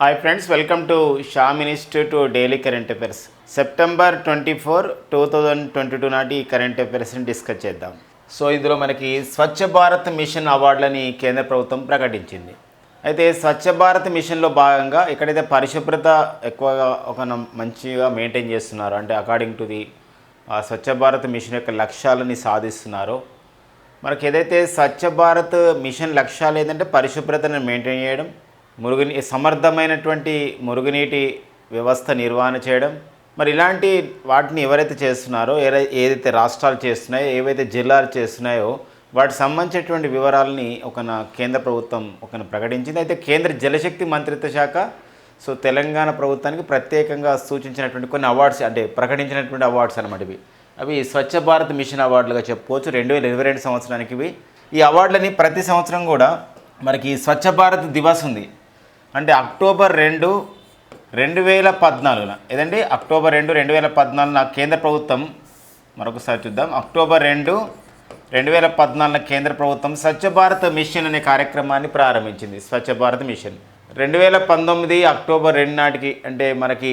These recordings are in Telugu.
Hi friends, welcome to Sam institute daily current affairs. September 24, 2022 నాటి కరెంట్ అఫైర్స్ని డిస్కస్ చేద్దాం. సో ఇందులో మనకి స్వచ్ఛ భారత్ మిషన్ అవార్డులని కేంద్ర ప్రభుత్వం ప్రకటించింది. అయితే స్వచ్ఛ భారత్ మిషన్లో భాగంగా ఎక్కడైతే పరిశుభ్రత ఎక్కువగా మంచిగా మెయింటైన్ చేస్తున్నారో, అంటే according to the Swachh Bharat mission యొక్క లక్ష్యాలని సాధిస్తున్నారో, మనకి ఏదైతే స్వచ్ఛ భారత్ మిషన్ లక్ష్యాలు ఏంటంటే పరిశుభ్రతను మెయింటైన్ చేయడం, సమర్థమైనటువంటి మురుగునీటి వ్యవస్థ నిర్వహణ చేయడం. మరి ఇలాంటి వాటిని ఎవరైతే చేస్తున్నారో, ఏదైతే రాష్ట్రాలు చేస్తున్నాయో, ఏవైతే జిల్లాలు చేస్తున్నాయో వాటికి సంబంధించినటువంటి వివరాలని కేంద్ర ప్రభుత్వం ప్రకటించింది. అయితే కేంద్ర జలశక్తి మంత్రిత్వ శాఖ తెలంగాణ ప్రభుత్వానికి ప్రత్యేకంగా సూచించినటువంటి కొన్ని అవార్డ్స్, అంటే ప్రకటించినటువంటి అవార్డ్స్ అన్నమాట. అవి స్వచ్ఛ భారత్ మిషన్ అవార్డులుగా చెప్పుకోవచ్చు. 2022 సంవత్సరానికి ఇవి. ఈ అవార్డులని ప్రతి సంవత్సరం కూడా మనకి స్వచ్ఛ భారత్ దివస్ ఉంది, అంటే అక్టోబర్ 2, 2014 ఏదండి, అక్టోబర్ 2, 2014 కేంద్ర ప్రభుత్వం, మరొకసారి చూద్దాం, అక్టోబర్ 2, 2014 కేంద్ర ప్రభుత్వం స్వచ్ఛ భారత్ మిషన్ అనే కార్యక్రమాన్ని ప్రారంభించింది. స్వచ్ఛ భారత్ మిషన్ 2019 అక్టోబర్ 2 నాటికి, అంటే మనకి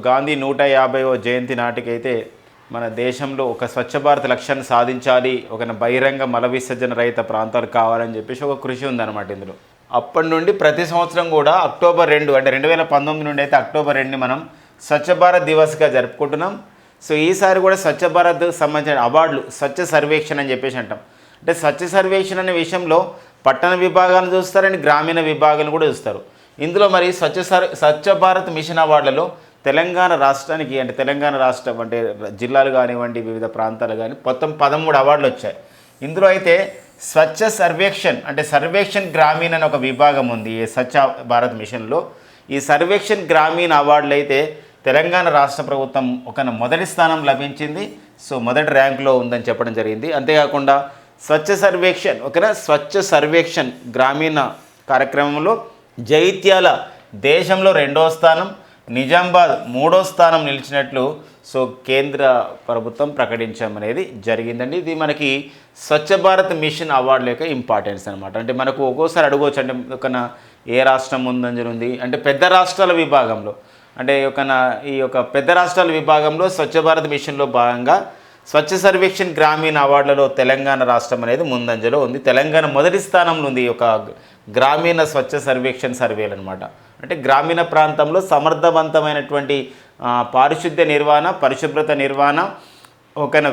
గాంధీ 150వ జయంతి నాటికి అయితే మన దేశంలో ఒక స్వచ్ఛ భారత్ లక్ష్యాన్ని సాధించాలి, బహిరంగ మల విసర్జన రహిత ప్రాంతాలు కావాలని చెప్పేసి ఒక కృషి ఉందన్నమాట ఇందులో. అప్పటి నుండి ప్రతి సంవత్సరం కూడా అక్టోబర్ 2, అంటే 2019 నుండి అయితే అక్టోబర్ 2ని మనం స్వచ్ఛ భారత్ దివస్గా జరుపుకుంటున్నాం. సో ఈసారి కూడా స్వచ్ఛ భారత్ సంబంధించిన అవార్డులు స్వచ్ఛ సర్వేక్షణ అని చెప్పేసి అంటాం. అంటే స్వచ్ఛ సర్వేక్షణ అనే విషయంలో పట్టణ విభాగాలను చూస్తారని గ్రామీణ విభాగాలను కూడా చూస్తారు. ఇందులో మరి స్వచ్ఛ భారత్ మిషన్ అవార్డులలో తెలంగాణ రాష్ట్రానికి, అంటే తెలంగాణ రాష్ట్రం అంటే జిల్లాలు కానివ్వండి, వివిధ ప్రాంతాలు కానీ మొత్తం 13 అవార్డులు వచ్చాయి. ఇందులో అయితే స్వచ్ఛ సర్వేక్షణ్, అంటే సర్వేక్షణ్ గ్రామీణ అని ఒక విభాగం ఉంది ఈ స్వచ్ఛ భారత్ మిషన్లో. ఈ సర్వేక్షణ్ గ్రామీణ అవార్డులు అయితే తెలంగాణ రాష్ట్ర ప్రభుత్వం మొదటి స్థానం లభించింది. సో మొదటి ర్యాంకులో ఉందని చెప్పడం జరిగింది. అంతేకాకుండా స్వచ్ఛ సర్వేక్షణ్ స్వచ్ఛ సర్వేక్షణ్ గ్రామీణ కార్యక్రమంలో జైత్యాల దేశంలో 2వ స్థానం, నిజామాబాద్ 3వ స్థానం నిలిచినట్లు కేంద్ర ప్రభుత్వం ప్రకటించమనేది జరిగిందండి. ఇది మనకి స్వచ్ఛ భారత్ మిషన్ అవార్డుల యొక్క ఇంపార్టెన్స్ అనమాట. అంటే మనకు ఒక్కోసారి అడగవచ్చు, అంటే ఏ రాష్ట్రం ముందంజలు ఉంది అంటే పెద్ద రాష్ట్రాల విభాగంలో, అంటే ఈ పెద్ద రాష్ట్రాల విభాగంలో స్వచ్ఛ భారత్ మిషన్లో భాగంగా స్వచ్ఛ సర్వేక్షణ్ గ్రామీణ అవార్డులలో తెలంగాణ రాష్ట్రం అనేది ముందంజలో ఉంది. తెలంగాణ మొదటి స్థానంలో ఉంది ఈ గ్రామీణ స్వచ్ఛ సర్వేక్షణ్ సర్వేలు అనమాట. అంటే గ్రామీణ ప్రాంతంలో సమర్థవంతమైనటువంటి పారిశుద్ధ్య నిర్వహణ, పరిశుభ్రత నిర్వహణ,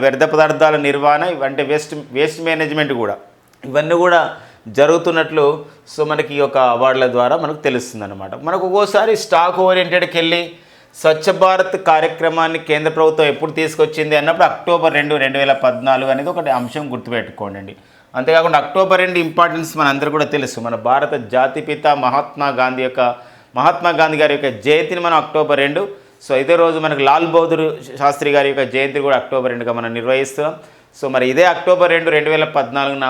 వ్యర్థ పదార్థాల నిర్వహణ, అంటే వేస్ట్ మేనేజ్మెంట్ కూడా, ఇవన్నీ కూడా జరుగుతున్నట్లు మనకి ఈ అవార్డుల ద్వారా మనకు తెలుస్తుంది అనమాట. మనకు ఒక్కోసారి స్టాక్ ఓరియంటెడ్కి వెళ్ళి స్వచ్ఛ భారత్ కార్యక్రమాన్ని కేంద్ర ప్రభుత్వం ఎప్పుడు తీసుకొచ్చింది అన్నప్పుడు అక్టోబర్ 2, 2014 అనేది ఒకటి అంశం గుర్తుపెట్టుకోండి. అంతేకాకుండా అక్టోబర్ 2 ఇంపార్టెన్స్ మనందరూ కూడా తెలుసు. మన భారత జాతిపిత మహాత్మా గాంధీ గారి యొక్క జయంతిని మనం అక్టోబర్ 2, ఇదే రోజు మనకు లాల్ బహదూర్ శాస్త్రి గారి యొక్క జయంతి కూడా అక్టోబర్ 2గా మనం నిర్వహిస్తున్నాం. మరి ఇదే అక్టోబర్ 2, 2014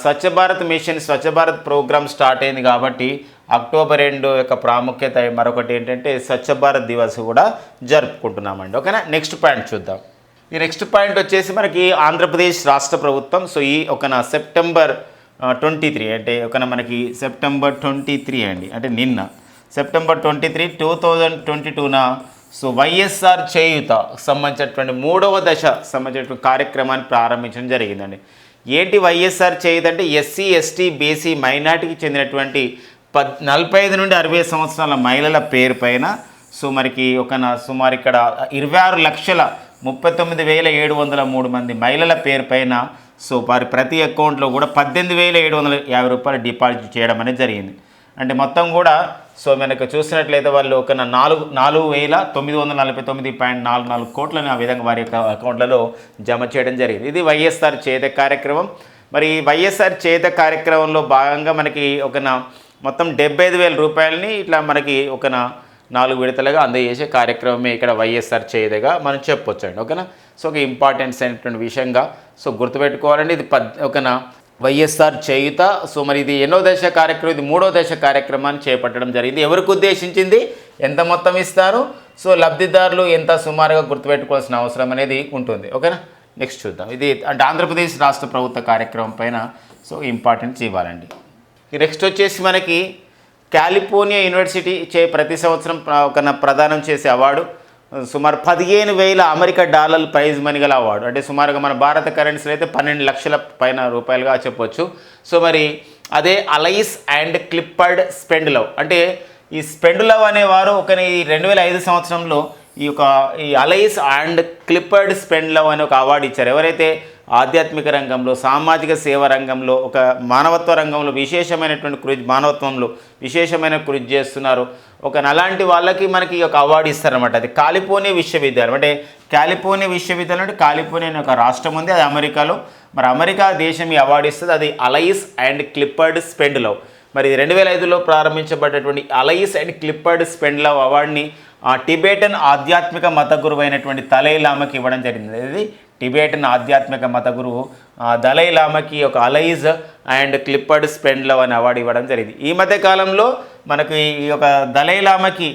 స్వచ్ఛ Bharat machine, Swachh Bharat programme start అయింది. కాబట్టి అక్టోబర్ 2 యొక్క ప్రాముఖ్యత మరొకటి ఏంటంటే స్వచ్ఛ భారత్ దివస్ కూడా జరుపుకుంటున్నామండి. ఓకేనా, నెక్స్ట్ పాయింట్ చూద్దాం. ఈ నెక్స్ట్ పాయింట్ వచ్చేసి మనకి ఆంధ్రప్రదేశ్ రాష్ట్ర ప్రభుత్వం ఈ సెప్టెంబర్ 23, అంటే మనకి సెప్టెంబర్ 23 అండి, అంటే నిన్న సెప్టెంబర్ 23, 2022న వైఎస్ఆర్ చేయూత సంబంధించినటువంటి 3వ దశ సంబంధించినటువంటి కార్యక్రమాన్ని ప్రారంభించడం జరిగిందండి. ఏంటి వైఎస్ఆర్ చేయూత అంటే ఎస్సీ, ఎస్టీ, బీసీ, మైనార్టీకి చెందినటువంటి 45 నుండి 60 సంవత్సరాల మహిళల పేరు పైన మనకి సుమారు ఇక్కడ 26,39,703 మంది మహిళల పేరు పైన వారి ప్రతి అకౌంట్లో కూడా 18,750 రూపాయలు డిపాజిట్ చేయడం అనేది జరిగింది. అంటే మొత్తం కూడా మనకు చూసినట్లయితే వాళ్ళు 4,949.44 కోట్లని ఆ విధంగా వారి యొక్క అకౌంట్లలో జమ చేయడం జరిగింది. ఇది వైఎస్ఆర్ చేయూత కార్యక్రమం. మరి వైఎస్ఆర్ చేయూత కార్యక్రమంలో భాగంగా మనకి మొత్తం 75,000 రూపాయలని ఇట్లా మనకి 4 విడతలుగా అందజేసే కార్యక్రమమే ఇక్కడ వైఎస్ఆర్ చేయూతగా మనం చెప్పొచ్చు అండి. ఓకేనా, ఒక ఇంపార్టెన్స్ అయినటువంటి విషయంగా గుర్తుపెట్టుకోవాలండి. ఇది వైఎస్ఆర్ చేయూత. మరి ఇది ఎన్నో దశ కార్యక్రమం, ఇది 3వ దశ కార్యక్రమాన్ని చేపట్టడం జరిగింది. ఎవరికి ఉద్దేశించింది, ఎంత మొత్తం ఇస్తారు, లబ్ధిదారులు ఎంత సుమారుగా గుర్తుపెట్టుకోవాల్సిన అవసరం అనేది ఉంటుంది. ఓకేనా, నెక్స్ట్ చూద్దాం. ఇది అంటే ఆంధ్రప్రదేశ్ రాష్ట్ర ప్రభుత్వ కార్యక్రమం పైన ఇంపార్టెన్స్ ఇవ్వాలండి. నెక్స్ట్ వచ్చేసి మనకి కాలిఫోర్నియా యూనివర్సిటీ ప్రతి సంవత్సరం ఒక ప్రదానం చేసే అవార్డు. సుమారు 15,000 అమెరికా డాలర్ల ప్రైజ్ మనీ గల అవార్డు. అంటే సుమారుగా మన భారత కరెన్సీలో అయితే 12 లక్షల పైన రూపాయలుగా చెప్పొచ్చు. సో మరి అదే అలైస్ అండ్ క్లిప్పర్డ్ స్పెండ్లవ్, అంటే ఈ స్పెండ్లవ్ అనేవారు ఒక 2005 సంవత్సరంలో ఈ అలైస్ అండ్ క్లిప్పర్డ్ స్పెండ్లవ్ అనే ఒక అవార్డు ఇచ్చారు. ఎవరైతే ఆధ్యాత్మిక రంగంలో, సామాజిక సేవ రంగంలో, ఒక మానవత్వ రంగంలో విశేషమైనటువంటి మానవత్వంలో విశేషమైన కృషి చేస్తున్నారు, అలాంటి వాళ్ళకి మనకి ఒక అవార్డు ఇస్తారనమాట. అది కాలిఫోర్నియా విశ్వవిద్యాలయం. అంటే కాలిఫోర్నియా విశ్వవిద్యాలయం అంటే కాలిఫోర్నియా అనే ఒక రాష్ట్రం ఉంది, అది అమెరికాలో. మరి అమెరికా దేశం ఈ అవార్డు ఇస్తుంది. అది అలైస్ అండ్ క్లిప్పర్డ్ స్పెండ్లవ్. మరి 2005లో ప్రారంభించబడ్డటువంటి అలైస్ అండ్ క్లిప్పర్డ్ స్పెండ్లవ్ అవార్డుని టిబెటన్ ఆధ్యాత్మిక మత గురువు అయినటువంటి దలై లామాకి ఇవ్వడం జరిగింది. ఇది టిబెటన్ ఆధ్యాత్మిక మత గురువు దలై లామాకి ఒక అలైజ్ అండ్ క్లిప్పర్డ్ స్పెండ్లవ్ అనే అవార్డు ఇవ్వడం జరిగింది. ఈ మధ్య కాలంలో మనకు ఈ యొక్క దలై లామాకి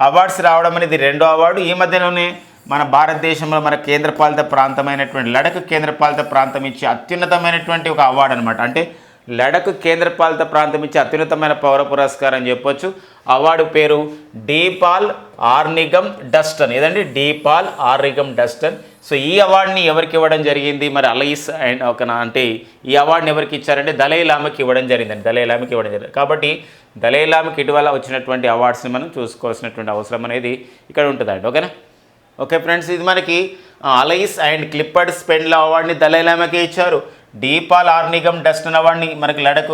అవార్డ్స్ రావడం అనేది 2వ అవార్డు. ఈ మధ్యలోనే మన భారతదేశంలో మన కేంద్రపాలిత ప్రాంతమైనటువంటి లడఖ్ కేంద్రపాలిత ప్రాంతం ఇచ్చే అత్యున్నతమైనటువంటి ఒక అవార్డు అనమాట. అంటే లడఖ్ కేంద్రపాలిత ప్రాంతం ఇచ్చే అత్యున్నతమైన పౌర పురస్కారం అని చెప్పొచ్చు. అవార్డు పేరు డీపాల్ ఆర్నిగమ్ డస్టన్. ఏదండి? డీపాల్ ఆర్నిగమ్ డస్టన్. సో ఈ అవార్డుని ఎవరికి ఇవ్వడం జరిగింది? మరి అలైస్ అండ్ అంటే ఈ అవార్డుని ఎవరికి ఇచ్చారంటే దలై లామాకి ఇవ్వడం జరిగిందండి. దలై లామాకి ఇవ్వడం జరిగింది. కాబట్టి దలై లామాకి ఇటీవల వచ్చినటువంటి అవార్డ్స్ని మనం చూసుకోవాల్సినటువంటి అవసరం అనేది ఇక్కడ ఉంటుందండి. ఓకేనా? ఓకే ఫ్రెండ్స్, ఇది మనకి అలైస్ అండ్ క్లిప్పర్డ్ స్పెండ్లవ్ అవార్డుని దలై లామాకి ఇచ్చారు. డీపాల్ ఆర్నిగమ్ డస్టన్ అవార్డుని మనకి లడఖ్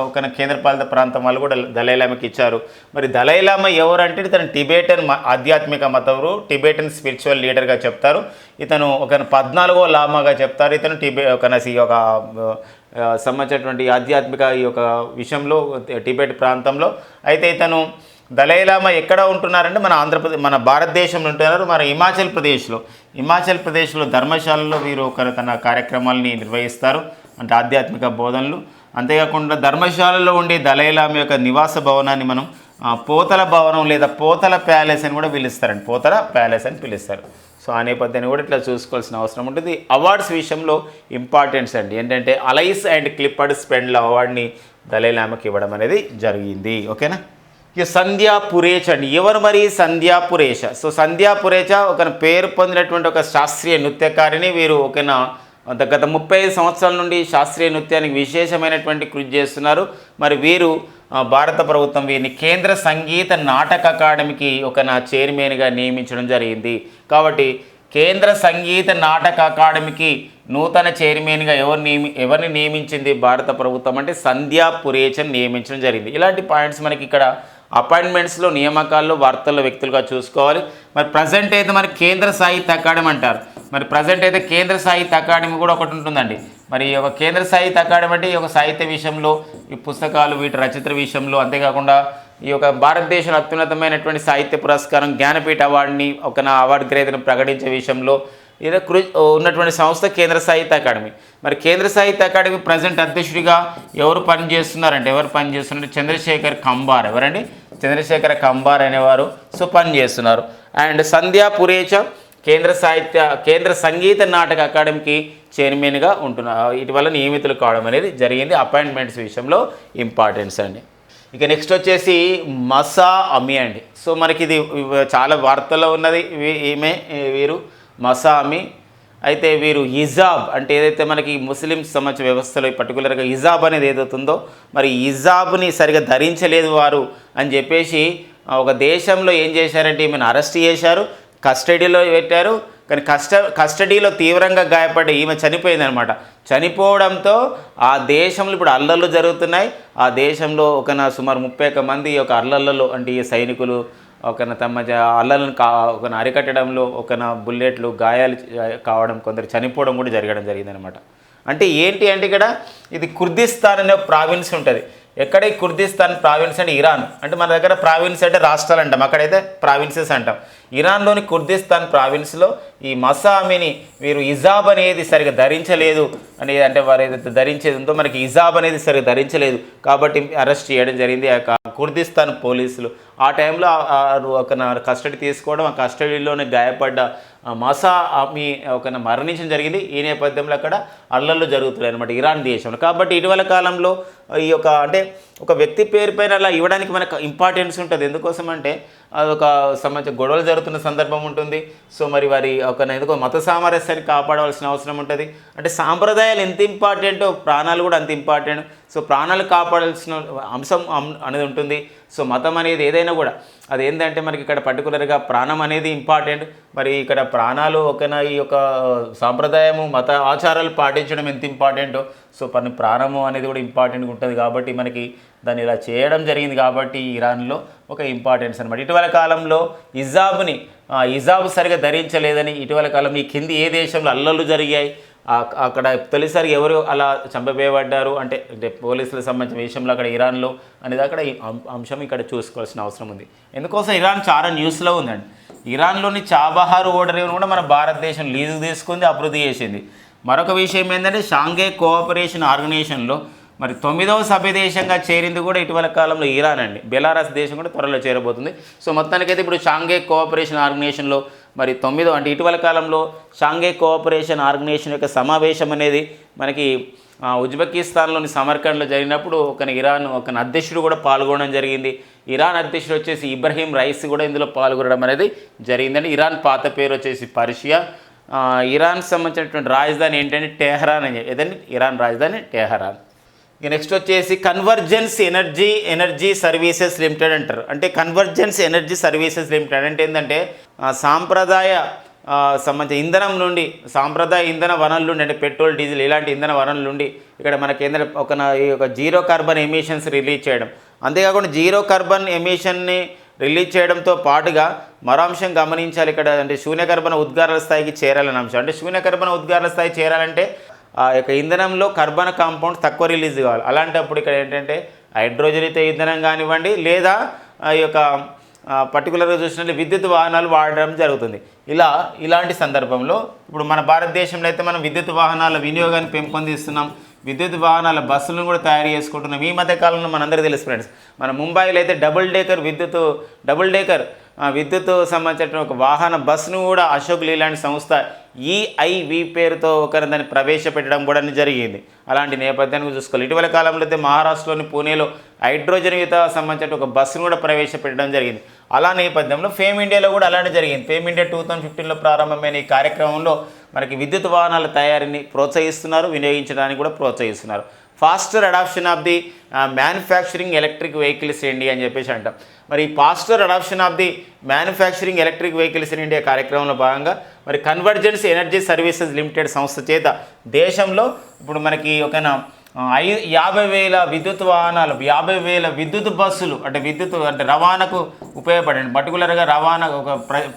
ఒక కేంద్రపాలిత ప్రాంతం వాళ్ళు కూడా దలై లామాకి ఇచ్చారు. మరి దలై లామా ఎవరంటే ఇతను టిబెటన్ ఆధ్యాత్మిక మతగురు, టిబెటన్ స్పిరిచువల్ లీడర్గా చెప్తారు. ఇతను 14వ లామాగా చెప్తారు. ఇతను సంబంధించినటువంటి ఆధ్యాత్మిక ఈ యొక్క విషయంలో టిబెట్ ప్రాంతంలో. అయితే ఇతను దలై లామా ఎక్కడ ఉంటున్నారంటే మన భారతదేశంలో ఉంటున్నారు. మన హిమాచల్ ప్రదేశ్లో ధర్మశాలలో వీరు తన కార్యక్రమాలని నిర్వహిస్తారు, అంటే ఆధ్యాత్మిక బోధనలు. అంతేకాకుండా ధర్మశాలలో ఉండే దలై లామా యొక్క నివాస భవనాన్ని మనం పోతల భవనం లేదా పోతల ప్యాలెస్ అని కూడా పిలుస్తారండి. పోతల ప్యాలెస్ అని పిలుస్తారు. సో ఆ నేపథ్యాన్ని కూడా ఇట్లా చూసుకోవాల్సిన అవసరం ఉంటుంది. అవార్డ్స్ విషయంలో ఇంపార్టెన్స్ అండి ఏంటంటే అలైస్ అండ్ క్లిప్పర్డ్ స్పెండ్లవ్ అవార్డుని దలై లామాకి ఇవ్వడం అనేది జరిగింది. ఓకేనా? ఇక సంధ్యా పురేచ అండి. ఎవరు మరి సంధ్యా పురేచ? సో సంధ్యా పురేచ ఒక పేరు పొందినటువంటి ఒక శాస్త్రీయ నృత్యకారిణి. వీరు గత 35 సంవత్సరాల నుండి శాస్త్రీయ నృత్యానికి విశేషమైనటువంటి కృషి చేస్తున్నారు. మరి వీరు భారత ప్రభుత్వం వీరిని కేంద్ర సంగీత నాటక అకాడమీకి చైర్మన్గా నియమించడం జరిగింది. కాబట్టి కేంద్ర సంగీత నాటక అకాడమీకి నూతన చైర్మన్గా ఎవరిని నియమించింది భారత ప్రభుత్వం అంటే సంధ్యా పురేచని నియమించడం జరిగింది. ఇలాంటి పాయింట్స్ మనకి ఇక్కడ అపాయింట్మెంట్స్లో, నియామకాల్లో, వార్తల్లో వ్యక్తులుగా చూసుకోవాలి. మరి ప్రజెంట్ అయితే మరి కేంద్ర సాహిత్య అకాడమీ అంటారు. మరి ప్రజెంట్ అయితే కేంద్ర సాహిత్య అకాడమీ కూడా ఒకటి ఉంటుందండి. మరి ఒక కేంద్ర సాహిత్య అకాడమీ అంటే ఈ సాహిత్య విషయంలో, ఈ పుస్తకాలు వీటి రచయితల విషయంలో, అంతేకాకుండా ఈ భారతదేశంలో అత్యున్నతమైనటువంటి సాహిత్య పురస్కారం జ్ఞానపీఠ అవార్డుని అవార్డు గ్రహీతను ప్రకటించే విషయంలో ఏదో ఉన్నటువంటి సంస్థ కేంద్ర సాహిత్య అకాడమీ. మరి కేంద్ర సాహిత్య అకాడమీ ప్రజెంట్ అధ్యక్షుడిగా ఎవరు పనిచేస్తున్నారంటే చంద్రశేఖర్ కంబార్. ఎవరండి? చంద్రశేఖర్ కంబార్ అనేవారు పనిచేస్తున్నారు. అండ్ సంధ్యా పురేచ కేంద్ర సంగీత నాటక అకాడమీకి చైర్మన్గా ఉంటున్నారు. ఇటీవల నియమితులు కావడం అనేది జరిగింది. అపాయింట్మెంట్స్ విషయంలో ఇంపార్టెన్స్ అండి. ఇక నెక్స్ట్ వచ్చేసి మసా అమీ అండి. సో మనకి ఇది చాలా వార్తల్లో ఉన్నది. వీరు మసా అమీ. అయితే వీరు హిజాబ్ అంటే ఏదైతే మనకి ముస్లిం సమాజ వ్యవస్థలో పర్టికులర్గా హిజాబ్ అనేది ఏదవుతుందో మరి హిజాబ్ని సరిగా ధరించలేదు వారు అని చెప్పేసి ఒక దేశంలో ఏం చేశారంటే ఈమెను అరెస్ట్ చేశారు, కస్టడీలో పెట్టారు. కానీ కస్టడీలో తీవ్రంగా గాయపడి ఈమె చనిపోయిందనమాట. చనిపోవడంతో ఆ దేశంలో ఇప్పుడు అల్లర్లు జరుగుతున్నాయి. ఆ దేశంలో సుమారు 31 మంది అల్లర్లలో అంటే ఈ సైనికులు తమ అల్లర్లను అరికట్టడంలో బుల్లెట్లు గాయాలు కావడం, కొందరు చనిపోవడం కూడా జరిగిందనమాట. అంటే ఏంటి అంటే ఇక్కడ ఇది కుర్దిస్తాన్ అనే ప్రావిన్స్ ఉంటుంది. ఎక్కడ ఈ కుర్దిస్తాన్ ప్రావిన్స్ అంటే ఇరాన్. అంటే మన దగ్గర ప్రావిన్స్ అంటే రాష్ట్రాలు అంటాం, అక్కడైతే ప్రావిన్సెస్ అంటాం. ఇరాన్లోని కుర్దిస్తాన్ ప్రావిన్స్లో ఈ మసా అమీని వీరు హిజాబ్ అనేది సరిగా ధరించలేదు అనేది, అంటే వారు ఏదైతే ధరించేది ఉందో మనకి హిజాబ్ అనేది సరిగా ధరించలేదు కాబట్టి అరెస్ట్ చేయడం జరిగింది కుర్దిస్తాన్ పోలీసులు. ఆ టైంలో కస్టడీ తీసుకోవడం, ఆ కస్టడీలోనే గాయపడ్డ మసా మీ ఒక మరణించడం జరిగింది. ఈ నేపథ్యంలో అక్కడ అల్లర్లు జరుగుతున్నాయి అనమాట ఇరాన్ దేశంలో. కాబట్టి ఇటీవల కాలంలో ఈ యొక్క అంటే ఒక వ్యక్తి పేరు పైన అలా ఇవ్వడానికి మనకు ఇంపార్టెన్స్ ఉంటుంది. ఎందుకోసం అంటే అదొక సంబంధించిన గొడవలు జరుగుతున్న సందర్భం ఉంటుంది. సో మరి వారి ఒక ఎందుకో మత సామరస్యాన్ని కాపాడవలసిన అవసరం ఉంటుంది. అంటే సాంప్రదాయాలు ఎంత ఇంపార్టెంటో ప్రాణాలు కూడా అంత ఇంపార్టెంట్. సో ప్రాణాలు కాపాడాల్సిన అంశం అనేది ఉంటుంది. సో మతం అనేది ఏదైనా కూడా అది ఏంటంటే మనకి ఇక్కడ పర్టికులర్గా ప్రాణం అనేది ఇంపార్టెంట్. మరి ఇక్కడ ప్రాణాలు ఒకనా ఈ యొక్క సాంప్రదాయము మత ఆచారాలు పాటించడం ఎంత ఇంపార్టెంటో సో ప్రాణము అనేది కూడా ఇంపార్టెంట్గా ఉంటుంది. కాబట్టి మనకి దాన్ని ఇలా చేయడం జరిగింది కాబట్టి ఇరాన్లో ఒక ఇంపార్టెన్స్ అనమాట. ఇటీవల కాలంలో హిజాబ్ సరిగా ధరించలేదని ఇటీవల కాలంలో ఈ కింది ఏ దేశంలో అల్లర్లు జరిగాయి, అక్కడ తొలిసారి ఎవరు అలా చంపబోయబడ్డారు అంటే పోలీసులకు సంబంధించిన విషయంలో అక్కడ ఇరాన్లో అనేది అక్కడ ఈ అంశం ఇక్కడ చూసుకోవాల్సిన అవసరం ఉంది. ఎందుకోసం ఇరాన్ చాలా న్యూస్లో ఉందండి. ఇరాన్లోని చాబహార్ ఓడరేవును కూడా మన భారతదేశం లీజు తీసుకుంది, అభివృద్ధి చేసింది. మరొక విషయం ఏంటంటే షాంఘై కోఆపరేషన్ ఆర్గనైజేషన్లో మరి 9వ సభ్య దేశంగా చేరింది కూడా ఇటీవల కాలంలో ఇరాన్ అండి. బెలారస్ దేశం కూడా త్వరలో చేరబోతుంది. సో మొత్తానికైతే ఇప్పుడు షాంఘై కోఆపరేషన్ ఆర్గనైజేషన్లో మరి 9వ అంటే ఇటీవల కాలంలో షాంఘై కోఆపరేషన్ ఆర్గనైజేషన్ యొక్క సమావేశం అనేది మనకి ఉజ్బెకిస్తాన్లోని సమర్కండ్లో జరిగినప్పుడు ఇరాన్ అధ్యక్షుడు కూడా పాల్గొనడం జరిగింది. ఇరాన్ అధ్యక్షుడు వచ్చేసి ఇబ్రహీం రైసీ కూడా ఇందులో పాల్గొనడం అనేది జరిగిందండి. ఇరాన్ పాత పేరు వచ్చేసి పర్షియా. ఇరాన్ సంబంధించినటువంటి రాజధాని ఏంటంటే టెహరాన్ అని ఏదండి ఇరాన్ రాజధాని టెహరాన్. ఇక నెక్స్ట్ వచ్చేసి కన్వర్జెన్స్ ఎనర్జీ సర్వీసెస్ లిమిటెడ్ అంటారు. అంటే కన్వర్జెన్స్ ఎనర్జీ సర్వీసెస్ లిమిటెడ్ అంటే ఏంటంటే సాంప్రదాయ సంబంధించిన ఇంధనం నుండి సాంప్రదాయ ఇంధన వనరుల నుండి అంటే పెట్రోల్ డీజిల్ ఇలాంటి ఇంధన వనరుల నుండి ఇక్కడ మనకి ఏంటంటే ఒక జీరో కార్బన్ ఎమిషన్స్ రిలీజ్ చేయడం. అంతేకాకుండా జీరో కార్బన్ ఎమిషన్ని రిలీజ్ చేయడంతో పాటుగా మరో అంశం గమనించాలి ఇక్కడ అంటే శూన్యకర్బన ఉద్గారాల స్థాయికి చేరాలనే అంశం. అంటే శూన్యకర్బన ఉద్గారాల స్థాయి చేరాలంటే ఆ యొక్క ఇంధనంలో కార్బన్ కాంపౌండ్ తక్కువ రిలీజ్ కావాలి. అలాంటప్పుడు ఇక్కడ ఏంటంటే హైడ్రోజన్యుత ఇంధనం కానివ్వండి లేదా ఈ యొక్క పర్టికులర్గా చూసినట్టు విద్యుత్ వాహనాలు వాడడం జరుగుతుంది. ఇలాంటి సందర్భంలో ఇప్పుడు మన భారతదేశంలో అయితే మనం విద్యుత్ వాహనాల వినియోగాన్ని పెంపొందిస్తున్నాం, విద్యుత్ వాహనాల బస్సులను కూడా తయారు చేసుకుంటున్నాం. ఈ మధ్య కాలంలో మనందరికీ తెలుసు ఫ్రెండ్స్, మన ముంబైలో అయితే డబుల్ డేకర్ విద్యుత్ సంబంధించిన ఒక వాహన బస్సును కూడా అశోక్ లీలాండ్ సంస్థ ఈఐవి పేరుతో దాన్ని ప్రవేశపెట్టడం కూడా జరిగింది. అలాంటి నేపథ్యాన్ని చూసుకోవాలి. ఇటీవల కాలంలో అయితే మహారాష్ట్రలోని పూణేలో హైడ్రోజన్యుత సంబంధించిన ఒక బస్సును కూడా ప్రవేశపెట్టడం జరిగింది. అలా నేపథ్యంలో ఫేమ్ ఇండియాలో కూడా అలాంటి జరిగింది. ఫేమ్ ఇండియా 2015లో ప్రారంభమైన ఈ కార్యక్రమంలో మనకి విద్యుత్ వాహనాల తయారీని ప్రోత్సహిస్తున్నారు, వినియోగించడానికి కూడా ప్రోత్సహిస్తున్నారు. Faster adoption of the manufacturing electric vehicles India అని చెప్పేసి అంటాం. మరి faster adoption of the manufacturing electric vehicles in India కార్యక్రమంలో భాగంగా మరి కన్వర్జెన్స్ ఎనర్జీ సర్వీసెస్ లిమిటెడ్ సంస్థ చేత దేశంలో ఇప్పుడు మనకి 50,000 విద్యుత్ వాహనాలు 50,000 విద్యుత్ బస్సులు అంటే రవాణాకు ఉపయోగపడండి పర్టికులర్గా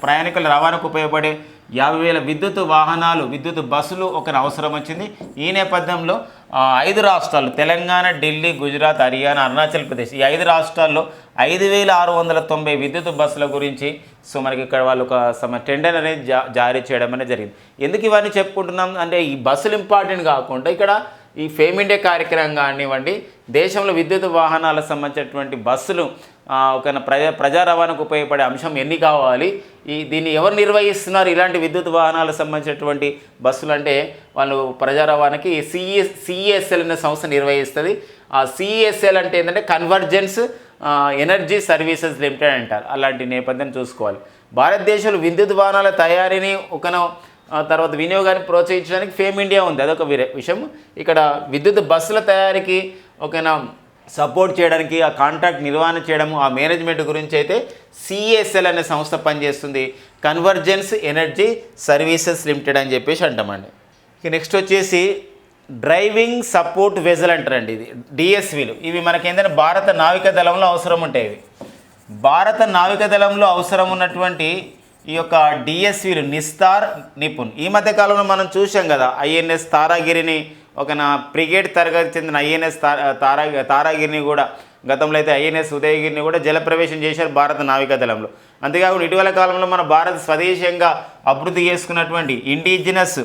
ప్రయాణికుల రవాణాకు ఉపయోగపడే 50,000 విద్యుత్ వాహనాలు విద్యుత్ బస్సులు అవసరం వచ్చింది. ఈ నేపథ్యంలో 5 రాష్ట్రాలు తెలంగాణ, ఢిల్లీ, గుజరాత్, హర్యానా, అరుణాచల్ ప్రదేశ్ ఈ 5 రాష్ట్రాల్లో 5,690 విద్యుత్ బస్సుల గురించి సో మనకి ఇక్కడ వాళ్ళు టెండర్ అనేది జారీ చేయడం అనేది జరిగింది. ఎందుకు ఇవన్నీ చెప్పుకుంటున్నాం అంటే ఈ బస్సులు ఇంపార్టెంట్ కాకుండా ఇక్కడ ఈ ఫేమ్ ఇండియా కార్యక్రమం కానివ్వండి, దేశంలో విద్యుత్ వాహనాలకు సంబంధించినటువంటి బస్సులు ప్రజా రవాణాకు ఉపయోగపడే అంశం ఎన్ని కావాలి, దీన్ని ఎవరు నిర్వహిస్తున్నారు, ఇలాంటి విద్యుత్ వాహనాలకు సంబంధించినటువంటి బస్సులు అంటే వాళ్ళు ప్రజా రవాణాకి సిఈఎస్ఎల్ అనే సంస్థ నిర్వహిస్తుంది. ఆ సిఈఎస్ఎల్ అంటే ఏంటంటే కన్వర్జెన్స్ ఎనర్జీ సర్వీసెస్ లిమిటెడ్ అంటారు. అలాంటి నేపథ్యం చూసుకోవాలి. భారతదేశంలో విద్యుత్ వాహనాల తయారీని తర్వాత వినియోగాన్ని ప్రోత్సహించడానికి ఫేమ్ ఇండియా ఉంది, అదొక విషయం. ఇక్కడ విద్యుత్ బస్సుల తయారీకి సపోర్ట్ చేయడానికి ఆ కాంట్రాక్ట్ నిర్వహణ చేయడము ఆ మేనేజ్మెంట్ గురించి అయితే సిఎస్ఎల్ అనే సంస్థ పనిచేస్తుంది, కన్వర్జెన్స్ ఎనర్జీ సర్వీసెస్ లిమిటెడ్ అని చెప్పేసి అంటామండి. నెక్స్ట్ వచ్చేసి డ్రైవింగ్ సపోర్ట్ వెజల్ అంటారండి, ఇది డిఎస్వీలు. ఇవి మనకేంటంటే భారత నావికాదళంలో అవసరం ఉంటాయి. ఇవి భారత నావికాదళంలో అవసరం ఉన్నటువంటి ఈ యొక్క డిఎస్వీలు నిస్తార్, నిపుణ్. ఈ మధ్య కాలంలో మనం చూసాం కదా ఐఎన్ఎస్ తారాగిరిని ఫ్రిగేట్ తరగతి చెందిన ఐఎన్ఎస్ తారాగిరిని కూడా గతంలో అయితే ఐఎన్ఎస్ ఉదయగిరిని కూడా జలప్రవేశం చేశారు భారత నావికాదళంలో. అంతేకాకుండా ఇటీవల కాలంలో మన భారత స్వదేశంగా అభివృద్ధి చేసుకున్నటువంటి ఇండిజినస్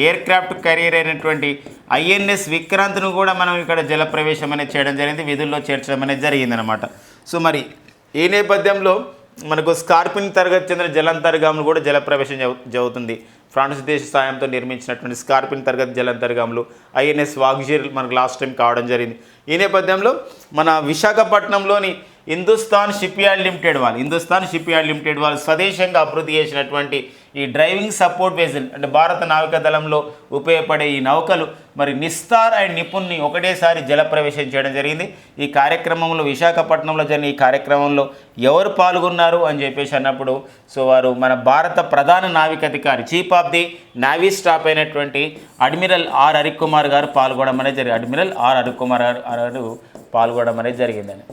ఎయిర్క్రాఫ్ట్ కెరియర్ అయినటువంటి ఐఎన్ఎస్ విక్రాంత్ను కూడా మనం ఇక్కడ జలప్రవేశం అనేది చేయడం జరిగింది, విధుల్లో చేర్చడం అనేది జరిగిందనమాట. సో మరి ఈ నేపథ్యంలో మనకు స్కార్పిన్ తరగతి చెందిన జలాంతర్గాములు కూడా జలప్రవేశం జరుగుతుంది. ఫ్రాన్స్ దేశ సాయంతో నిర్మించినటువంటి స్కార్పిన్ తరగతి జలాంతర్గాములు ఐఎన్ఎస్ వాగ్జీర్ మనకు లాస్ట్ టైం కావడం జరిగింది. ఈ నేపథ్యంలో మన విశాఖపట్నంలోని హిందుస్థాన్ షిప్ యార్డ్ లిమిటెడ్ వాళ్ళు స్వదేశంగా అభివృద్ధి చేసినటువంటి ఈ డ్రైవింగ్ సపోర్ట్ వెజల్ అంటే భారత నావికాదళంలో ఉపయోగపడే ఈ నౌకలు మరి నిస్తార్ అండ్ నిపుణ్ని ఒకటేసారి జలప్రవేశం చేయడం జరిగింది. ఈ కార్యక్రమంలో విశాఖపట్నంలో జరిగిన ఈ కార్యక్రమంలో ఎవరు పాల్గొన్నారు అని చెప్పేసి అన్నప్పుడు సో వారు మన భారత ప్రధాన నావికాధికారి chief of the navy staff అయినటువంటి అడ్మిరల్ ఆర్ హరికుమార్ గారు పాల్గొనడం అనేది జరిగింది. అడ్మిరల్ ఆర్ హరికుమార్ గారు పాల్గొనడం అనేది జరిగిందని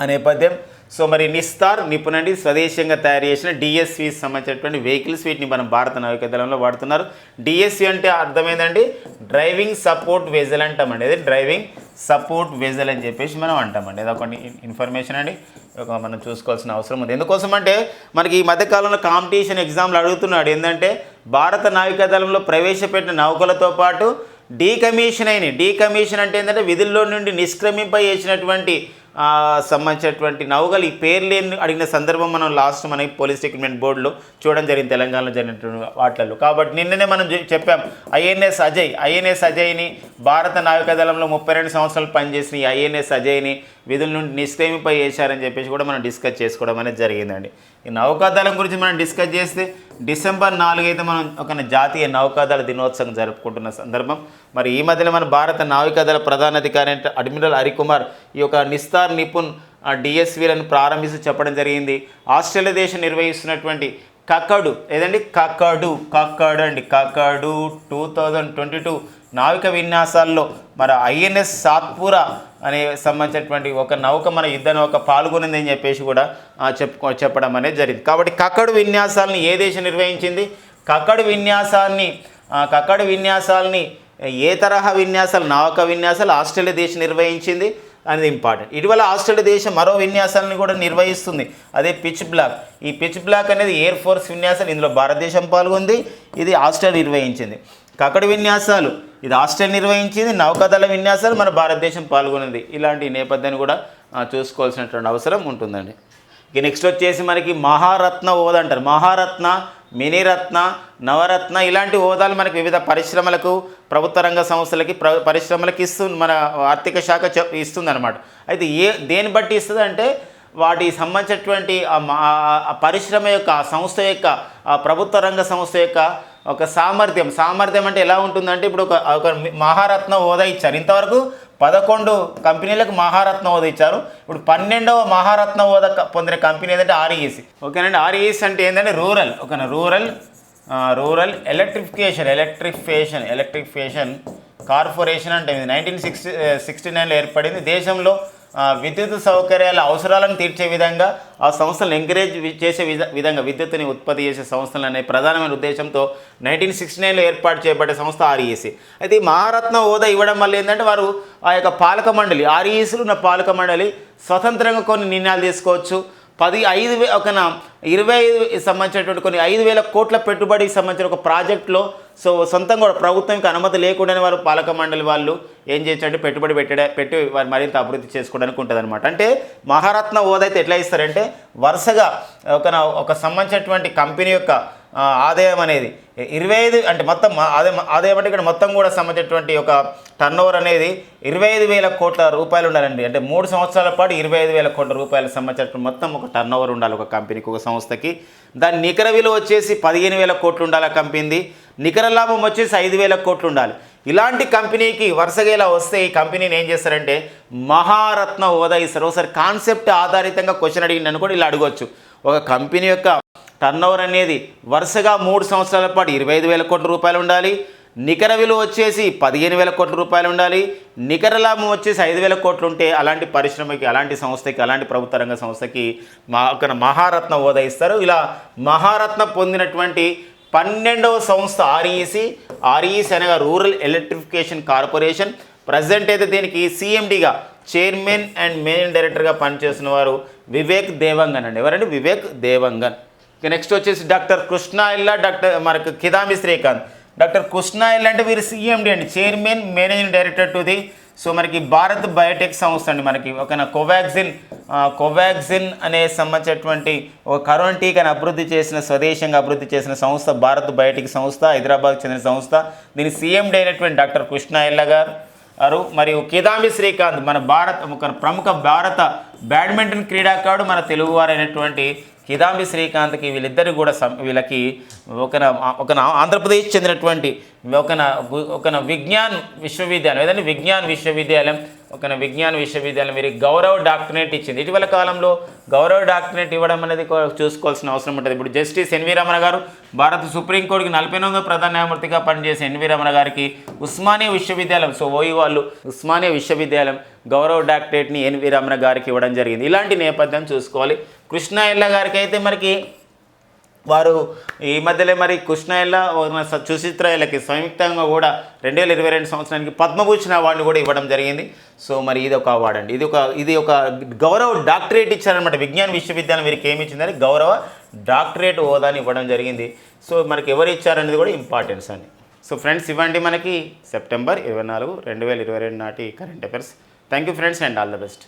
ఆ నేపథ్యం. సో మరి నిస్తార్ నిపుణుడి స్వదేశంగా తయారు చేసిన డిఎస్వి సంబంధించినటువంటి వెహికల్స్, వీటిని మనం భారత నావికాదళంలో వాడుతున్నారు. డిఎస్వి అంటే అర్థమైందండి డ్రైవింగ్ సపోర్ట్ వెజల్ అంటామండి. అది డ్రైవింగ్ సపోర్ట్ వెజల్ అని చెప్పేసి మనం అంటామండి. అది ఒక ఇన్ఫర్మేషన్ అండి, మనం చూసుకోవాల్సిన అవసరం ఉంది. ఎందుకోసం అంటే మనకి ఈ మధ్యకాలంలో కాంపిటీషన్ ఎగ్జామ్లు అడుగుతున్నాడు ఏంటంటే భారత నావికాదళంలో ప్రవేశపెట్టిన నౌకలతో పాటు డీకమిషన్ అంటే ఏంటంటే విధుల్లో నుండి నిష్క్రమింపజేసినటువంటి సంబంధించినటువంటి నౌకలు ఈ పేర్లేని అడిగిన సందర్భం మనం లాస్ట్ మనకి పోలీస్ రిక్రూట్మెంట్ బోర్డులో చూడడం జరిగింది, తెలంగాణలో జరిగినటువంటి వాటిల్లో. కాబట్టి నిన్ననే మనం చెప్పాం ఐఎన్ఎస్ అజయ్ని భారత నావికాదళంలో 32 సంవత్సరాలు పనిచేసిన ఈ ఐఎన్ఎస్ అజయ్ని విధుల నుండి నిష్క్రమింపజేశారని చెప్పేసి కూడా మనం డిస్కస్ చేసుకోవడం అనేది జరిగిందండి. ఈ నౌకాదళం గురించి మనం డిస్కస్ చేస్తే డిసెంబర్ 4 అయితే మనం ఒక జాతీయ నౌకాదళ దినోత్సవం జరుపుకుంటున్న సందర్భం. మరి ఈ మధ్యలో మన భారత నావికాదళ ప్రధానాధికారి అడ్మిరల్ హరికుమార్ ఈ యొక్క నిస్తార్ నిపుణ్ డిఎస్వీలను ప్రారంభిస్తూ చెప్పడం జరిగింది. ఆస్ట్రేలియా దేశం నిర్వహిస్తున్నటువంటి కక్కడు 2022 నావిక విన్యాసాల్లో మరి ఐఎన్ఎస్ సాత్పురా అనే సంబంధించినటువంటి ఒక నౌక మన యుద్ధ నౌక పాల్గొనిందని చెప్పేసి కూడా చెప్పడం అనేది జరిగింది. కాబట్టి కక్కడు విన్యాసాలని ఏ దేశం నిర్వహించింది? కక్కడు విన్యాసాలని ఏ తరహా విన్యాసాలు, నౌక విన్యాసాలు ఆస్ట్రేలియా దేశం నిర్వహించింది అనేది ఇంపార్టెంట్. ఇటీవల ఆస్ట్రేలియా దేశం మరో విన్యాసాలను కూడా నిర్వహిస్తుంది, అదే పిచ్ బ్లాక్. ఈ పిచ్ బ్లాక్ అనేది ఎయిర్ ఫోర్స్ విన్యాసాలు, ఇందులో భారతదేశం పాల్గొంది, ఇది ఆస్ట్రేలియా నిర్వహించింది. కక్కడు విన్యాసాలు ఇది ఆస్ట్రేలియా నిర్వహించింది, నౌకాదళ విన్యాసాలు మన భారతదేశం పాల్గొనింది. ఇలాంటి నేపథ్యాన్ని కూడా చూసుకోవాల్సినటువంటి అవసరం ఉంటుందండి. ఇక నెక్స్ట్ వచ్చేసి మనకి మహారత్న హోదా అంటారు. మహారత్న, మినీరత్న, నవరత్న ఇలాంటి హోదాలు మనకి వివిధ పరిశ్రమలకు, ప్రభుత్వ రంగ సంస్థలకి, పరిశ్రమలకి మన ఆర్థిక శాఖ ఇస్తుంది అనమాట. అయితే దేని బట్టి ఇస్తుంది అంటే వాటికి సంబంధించినటువంటి పరిశ్రమ యొక్క, సంస్థ యొక్క, ప్రభుత్వ రంగ సంస్థ యొక్క ఒక సామర్థ్యం అంటే ఎలా ఉంటుందంటే ఇప్పుడు ఒక మహారత్న హోదా ఇచ్చారు. ఇంతవరకు 11 కంపెనీలకు మహారత్న హోదా ఇచ్చారు. ఇప్పుడు 12వ మహారత్న హోదా పొందిన కంపెనీ ఏదంటే ఆర్ఈసి. ఓకేనండి, ఆర్ఈసి అంటే ఏంటంటే రూరల్ ఎలక్ట్రిఫికేషన్ కార్పొరేషన్ అంటే 1969లో ఏర్పడింది. దేశంలో విద్యుత్ సౌకర్యాల అవసరాలను తీర్చే విధంగా ఆ సంస్థలను ఎంకరేజ్ చేసే విధంగా విద్యుత్తుని ఉత్పత్తి చేసే సంస్థలు అనే ప్రధానమైన ఉద్దేశంతో 1969లో ఏర్పాటు చేయబడే సంస్థ ఆర్ఈసి. అయితే ఈ మహారత్న హోదా ఇవ్వడం వల్ల ఏంటంటే వారు ఆ యొక్క పాలక మండలి, ఆర్ఈసిలో ఉన్న పాలక మండలి స్వతంత్రంగా కొన్ని నిర్ణయాలు తీసుకోవచ్చు. 25 సంబంధించినటువంటి కొన్ని 5,000 కోట్ల పెట్టుబడికి సంబంధించిన ఒక ప్రాజెక్టులో సొంతంగా కూడా ప్రభుత్వంకి అనుమతి లేకుండానే వారు పాలక మండలి వాళ్ళు ఏం చేయొచ్చంటే పెట్టుబడి పెట్టి వారు మరింత అభివృద్ధి చేసుకోవడానికి ఉంటుంది అనమాట. అంటే మహారత్న హోదా అయితే ఎట్లా ఇస్తారంటే వరుసగా ఒక సంబంధించినటువంటి కంపెనీ యొక్క ఆదాయం అనేది 25 అంటే మొత్తం ఆదాయం అంటే ఇక్కడ మొత్తం కూడా సంబంధించినటువంటి ఒక టర్నోవర్ అనేది 25,000 కోట్ల రూపాయలు ఉండాలండి. అంటే 3 సంవత్సరాల పాటు 25,000 కోట్ల రూపాయలకు సంబంధించినటువంటి మొత్తం ఒక టర్నోవర్ ఉండాలి ఒక కంపెనీకి, ఒక సంస్థకి. దాని నికర విలువ వచ్చేసి 15,000 కోట్లు ఉండాలి ఆ కంపెనీది, నికర లాభం వచ్చేసి 5,000 కోట్లు ఉండాలి. ఇలాంటి కంపెనీకి వరుసగా ఇలా వస్తే ఈ కంపెనీని ఏం చేస్తారంటే మహారత్న హోదా ఇస్తారు. ఒకసారి కాన్సెప్ట్ ఆధారితంగా క్వశ్చన్ అడిగిందని కూడా ఇలా అడగవచ్చు. ఒక కంపెనీ యొక్క టర్నోవర్ అనేది వరుసగా 3 సంవత్సరాల పాటు 25,000 కోట్ల రూపాయలు ఉండాలి, నికర విలువ వచ్చేసి 15,000 కోట్ల రూపాయలు ఉండాలి, నికర లాభం వచ్చేసి 5,000 కోట్లు ఉంటే అలాంటి పరిశ్రమకి, అలాంటి సంస్థకి, అలాంటి ప్రభుత్వ రంగ సంస్థకి మహారత్న హోదా ఇస్తారు. ఇలా మహారత్న పొందినటువంటి 12వ సంస్థ ఆర్ఈసి అనగా రూరల్ ఎలక్ట్రిఫికేషన్ కార్పొరేషన్. ప్రజెంట్ అయితే దీనికి సిఎండిగా, చైర్మన్ అండ్ మేనేజింగ్ డైరెక్టర్గా పనిచేస్తున్న వారు వివేక్ దేవంగన్ అండి. ఎవరండి? వివేక్ దేవంగన్. ఇక నెక్స్ట్ వచ్చేసి డాక్టర్ కృష్ణ ఇల్లా, మనకు కిదాంబి శ్రీకాంత్. డాక్టర్ కృష్ణ ఇల్లా అంటే వీరు సిఎండి అండి, chairman managing director to the so మనకి భారత్ బయోటెక్ సంస్థ అండి, మనకి ఒక కోవాక్సిన్ అనే సంబంధించినటువంటి ఒక కరోనా టీకాని స్వదేశంగా అభివృద్ధి చేసిన సంస్థ భారత్ బయోటెక్ సంస్థ, హైదరాబాద్కి చెందిన సంస్థ. దీని సీఎం అయినటువంటి డాక్టర్ కృష్ణ ఎల్ల గారు మరియు కిదాంబి శ్రీకాంత్, ఒక ప్రముఖ భారత బ్యాడ్మింటన్ క్రీడాకారుడు, మన తెలుగువారైనటువంటి కిదాంబి శ్రీకాంత్కి వీళ్ళిద్దరు కూడా వీళ్ళకి ఒక ఆంధ్రప్రదేశ్ చెందినటువంటి ఒక విజ్ఞాన్ విశ్వవిద్యాలయం, ఏదంటే విజ్ఞాన్ విశ్వవిద్యాలయం వీరికి గౌరవ డాక్టరేట్ ఇచ్చింది. ఇటీవల కాలంలో గౌరవ డాక్టరేట్ ఇవ్వడం అనేది చూసుకోవాల్సిన అవసరం ఉంటుంది. ఇప్పుడు జస్టిస్ ఎన్వి రమణ గారు భారత సుప్రీంకోర్టుకి 49వ ప్రధాన న్యాయమూర్తిగా పనిచేసే ఎన్వి రమణ గారికి ఉస్మానియా విశ్వవిద్యాలయం, సో ఓయి వాళ్ళు ఉస్మానియా విశ్వవిద్యాలయం గౌరవ డాక్టరేట్ని ఎన్వి రమణ గారికి ఇవ్వడం జరిగింది. ఇలాంటి నేపథ్యం చూసుకోవాలి. కృష్ణ ఎల్ల గారికి అయితే మనకి వారు ఈ మధ్యలో మరి కృష్ణ ఎల్ల సుచిత్ర ఎల్లకి సంయుక్తంగా కూడా 2022 సంవత్సరానికి పద్మభూషణ్ అవార్డుని కూడా ఇవ్వడం జరిగింది. సో మరి ఇది ఒక అవార్డు అండి, ఇది ఒక గౌరవ డాక్టరేట్ ఇచ్చారనమాట. విజ్ఞాన విశ్వవిద్యాలయం వీరికి ఏమి ఇచ్చిందని గౌరవ డాక్టరేట్ హోదాని ఇవ్వడం జరిగింది. సో మనకి ఎవరు ఇచ్చారనేది కూడా ఇంపార్టెన్స్ అండి. సో ఫ్రెండ్స్, ఇవ్వండి మనకి సెప్టెంబర్ 24, 2022 నాటి current affairs. Thank you friends and all the best.